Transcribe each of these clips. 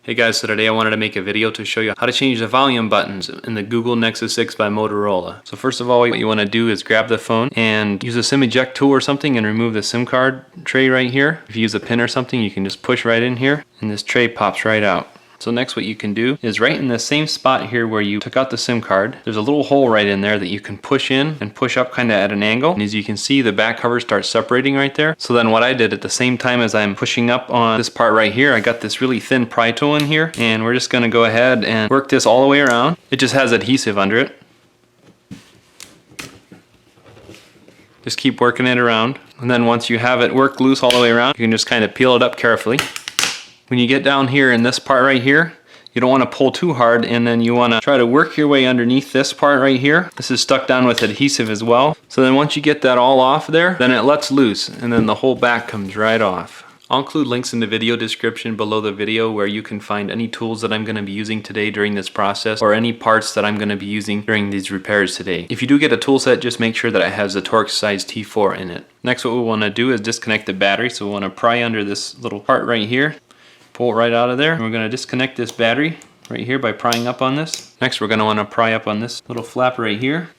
Hey guys, so today I wanted to make a video to show you how to change the volume buttons in the Google Nexus 6 by Motorola. So first of all, what you want to do is grab the phone and use a SIM eject tool or something and remove the SIM card tray right here. If you use a pin or something, you can just push right in here and this tray pops right out. So next what you can do is right in the same spot here where you took out the SIM card, there's a little hole right in there that you can push in and push up kind of at an angle. And as you can see, the back cover starts separating right there. So then what I did at the same time as I'm pushing up on this part right here, I got this really thin pry tool in here and we're just going to go ahead and work this all the way around. It just has adhesive under it. Just keep working it around. And then once you have it worked loose all the way around, you can just kind of peel it up carefully. When you get down here in this part right here, you don't want to pull too hard, and then you want to try to work your way underneath this part right here. This is stuck down with adhesive as well. So then once you get that all off there, then it lets loose and then the whole back comes right off. I'll include links in the video description below the video where you can find any tools that I'm going to be using today during this process or any parts that I'm going to be using during these repairs today. If you do get a tool set, just make sure that it has the Torx size T4 in it. Next what we want to do is disconnect the battery. So we want to pry under this little part right here. Pull it right out of there. And we're going to disconnect this battery right here by prying up on this. Next we're going to want to pry up on this little flap right here.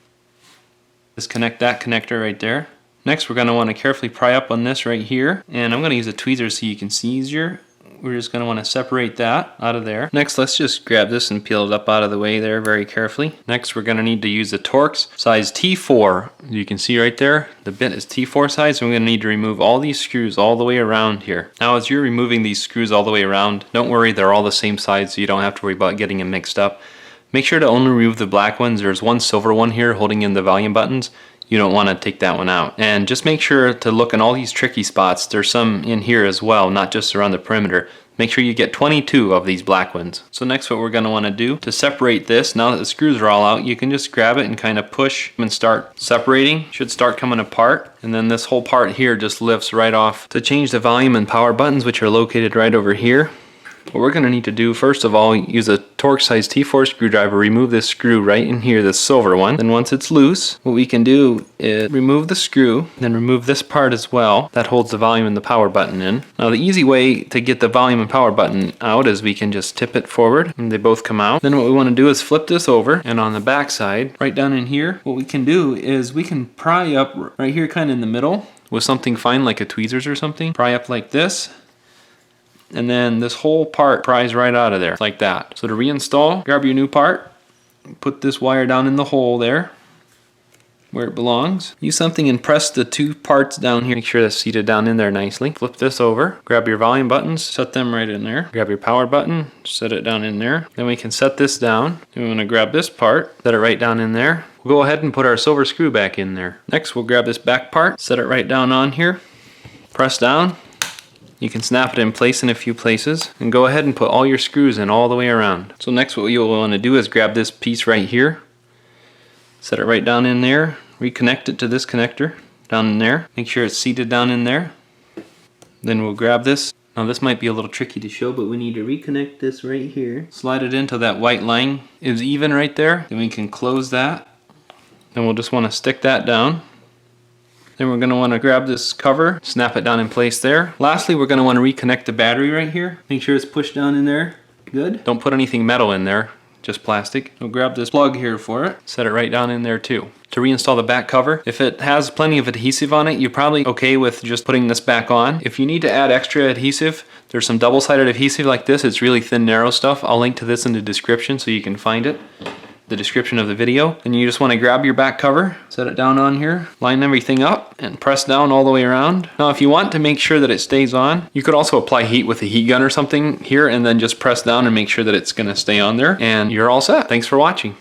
Disconnect that connector right there. Next we're going to want to carefully pry up on this right here. And I'm going to use a tweezer so you can see easier. We're just going to want to separate that out of there. Next let's just grab this and peel it up out of the way there very carefully. Next we're going to need to use the Torx size T4. You can see right there the bit is T4 size, so we're going to need to remove all these screws all the way around here. Now as you're removing these screws all the way around, don't worry, they're all the same size, so you don't have to worry about getting them mixed up. Make sure to only remove the black ones. There's one silver one here holding in the volume buttons. You don't want to take that one out. And just make sure to look in all these tricky spots. There's some in here as well, not just around the perimeter. Make sure you get 22 of these black ones. So next what we're going to want to do to separate this, now that the screws are all out, you can just grab it and kind of push and start separating. Should start coming apart. And then this whole part here just lifts right off. To change the volume and power buttons, which are located right over here, what we're going to need to do first of all, use a Torx size T4 screwdriver, remove this screw right in here, this silver one. Then once it's loose, what we can do is remove the screw, then remove this part as well that holds the volume and the power button in. Now the easy way to get the volume and power button out is we can just tip it forward and they both come out. Then what we want to do is flip this over, and on the back side, right down in here, what we can do is we can pry up right here kind of in the middle with something fine like a tweezers or something. Pry up like this. And then this whole part pries right out of there, like that. So to reinstall, grab your new part, put this wire down in the hole there, where it belongs. Use something and press the two parts down here. Make sure that's seated down in there nicely. Flip this over, grab your volume buttons, set them right in there. Grab your power button, set it down in there. Then we can set this down. Then we want to grab this part, set it right down in there. We'll go ahead and put our silver screw back in there. Next we'll grab this back part, set it right down on here, press down. You can snap it in place in a few places and go ahead and put all your screws in all the way around. So next what you'll want to do is grab this piece right here, set it right down in there, reconnect it to this connector down in there. Make sure it's seated down in there. Then we'll grab this. Now this might be a little tricky to show, but we need to reconnect this right here. Slide it into that white line is even right there. Then we can close that. Then we'll just want to stick that down. Then we're going to want to grab this cover, snap it down in place there. Lastly, we're going to want to reconnect the battery right here. Make sure it's pushed down in there. Good. Don't put anything metal in there, just plastic. We'll grab this plug here for it. Set it right down in there too. To reinstall the back cover, if it has plenty of adhesive on it, you're probably okay with just putting this back on. If you need to add extra adhesive, there's some double-sided adhesive like this. It's really thin, narrow stuff. I'll link to this in the description so you can find it. The description of the video. And you just want to grab your back cover, set it down on here, line everything up, and press down all the way around. Now if you want to make sure that it stays on, you could also apply heat with a heat gun or something here and then just press down and make sure that it's going to stay on there, and you're all set. Thanks for watching.